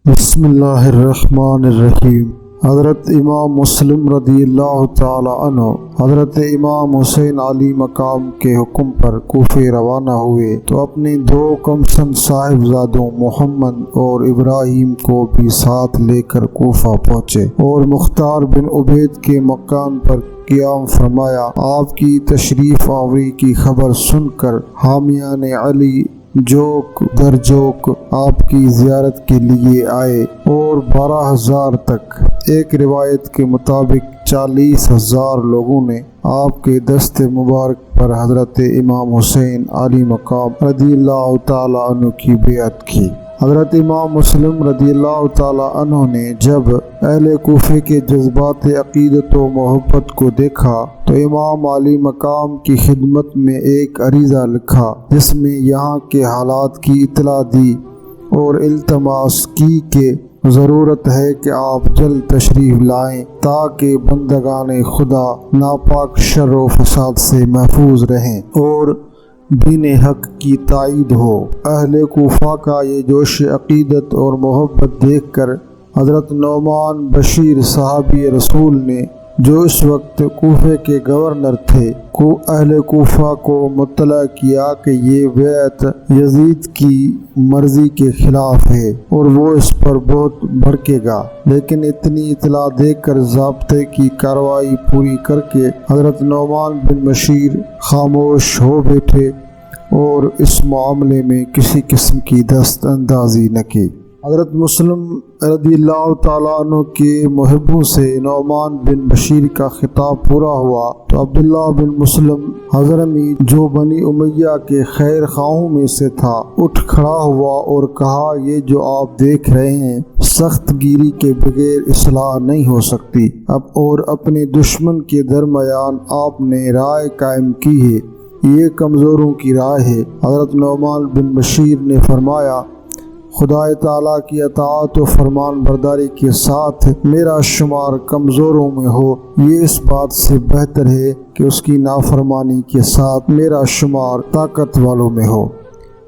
بسم اللہ الرحمن الرحیم۔ حضرت امام مسلم رضی اللہ تعالی عنہ حضرت امام حسین علی مقام کے حکم پر کوفے روانہ ہوئے تو اپنے دو کمسن صاحبزادوں محمد اور ابراہیم کو بھی ساتھ لے کر کوفہ پہنچے اور مختار بن عبید کے مکان پر قیام فرمایا۔ آپ کی تشریف آوری کی خبر سن کر حامیان علی جوک در جوک آپ کی زیارت کے لیے آئے اور 12,000 تک، ایک روایت کے مطابق 40,000 لوگوں نے آپ کے دست مبارک پر حضرت امام حسین علی مقام رضی اللہ تعالی عنہ کی بیعت کی۔ حضرت امام مسلم رضی اللہ تعالی عنہ نے جب اہل کوفے کے جذبات عقیدت و محبت کو دیکھا تو امام علی مقام کی خدمت میں ایک عریضہ لکھا جس میں یہاں کے حالات کی اطلاع دی اور التماس کی کہ ضرورت ہے کہ آپ جلد تشریف لائیں تاکہ بندگان خدا ناپاک شر و فساد سے محفوظ رہیں اور دین حق کی تائید ہو۔ اہل کوفہ کا یہ جوش عقیدت اور محبت دیکھ کر حضرت نعمان بشیر صحابی رسول نے، جو اس وقت کوفے کے گورنر تھے، اہل کوفہ کو مطلع کیا کہ یہ بیعت یزید کی مرضی کے خلاف ہے اور وہ اس پر بہت بھڑکے گا، لیکن اتنی اطلاع دے کر ضابطے کی کارروائی پوری کر کے حضرت نعمان بن بشیر خاموش ہو بیٹھے اور اس معاملے میں کسی قسم کی دست اندازی نہ کی۔ حضرت مسلم رضی اللہ تعالیٰ عنہ کے محبوں سے نعمان بن بشیر کا خطاب پورا ہوا تو عبداللہ بن مسلم حضرمی، جو بنی امیہ کے خیر خواہوں میں سے تھا، اٹھ کھڑا ہوا اور کہا، یہ جو آپ دیکھ رہے ہیں سخت گیری کے بغیر اصلاح نہیں ہو سکتی۔ اب اور اپنے دشمن کے درمیان آپ نے رائے قائم کی ہے، یہ کمزوروں کی رائے ہے۔ حضرت نعمان بن بشیر نے فرمایا، خدا تعالیٰ کی اطاعت و فرمان برداری کے ساتھ میرا شمار کمزوروں میں ہو، یہ اس بات سے بہتر ہے کہ اس کی نافرمانی کے ساتھ میرا شمار طاقت والوں میں ہو۔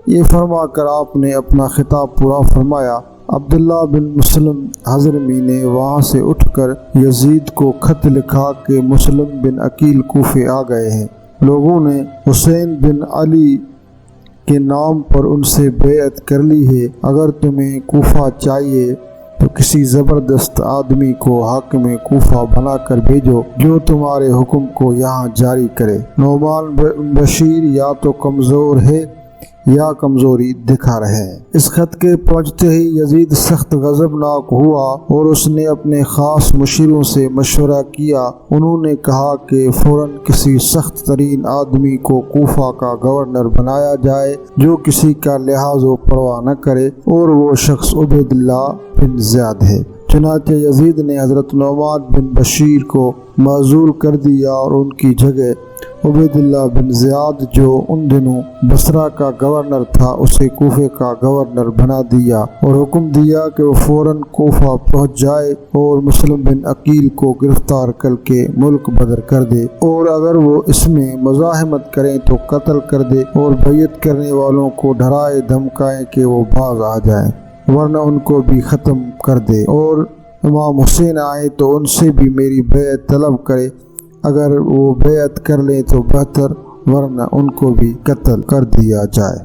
یہ فرما کر آپ نے اپنا خطاب پورا فرمایا۔ عبداللہ بن مسلم حضرمی نے وہاں سے اٹھ کر یزید کو خط لکھا کہ مسلم بن عقیل کوفے آ گئے ہیں۔ لوگوں نے حسین بن علی کے نام پر ان سے بیعت کر لی ہے، اگر تمہیں کوفہ چاہیے تو کسی زبردست آدمی کو حاکم کوفہ بنا کر بھیجو جو تمہارے حکم کو یہاں جاری کرے۔ نعمان بشیر یا تو کمزور ہے یا کمزوری دکھا رہے ہیں۔ اس خط کے پہنچتے ہی یزید سخت غضبناک ہوا اور اس نے اپنے خاص مشیروں سے مشورہ کیا۔ انہوں نے کہا کہ فوراً کسی سخت ترین آدمی کو کوفہ کا گورنر بنایا جائے جو کسی کا لحاظ و پرواہ نہ کرے، اور وہ شخص عبید اللہ بن زیاد ہے۔ چنانچہ یزید نے حضرت نعمان بن بشیر کو معزول کر دیا اور ان کی جگہ عبید اللہ بن زیاد، جو ان دنوں بصرہ کا گورنر تھا، اسے کوفے کا گورنر بنا دیا اور حکم دیا کہ وہ فوراً کوفہ پہنچ جائے اور مسلم بن عقیل کو گرفتار کر کے ملک بدر کر دے، اور اگر وہ اس میں مزاحمت کریں تو قتل کر دے، اور بیعت کرنے والوں کو ڈرائے دھمکائیں کہ وہ باز آ جائیں، ورنہ ان کو بھی ختم کر دے، اور امام حسین آئے تو ان سے بھی میری بیعت طلب کرے، اگر وہ بیعت کر لیں تو بہتر، ورنہ ان کو بھی قتل کر دیا جائے۔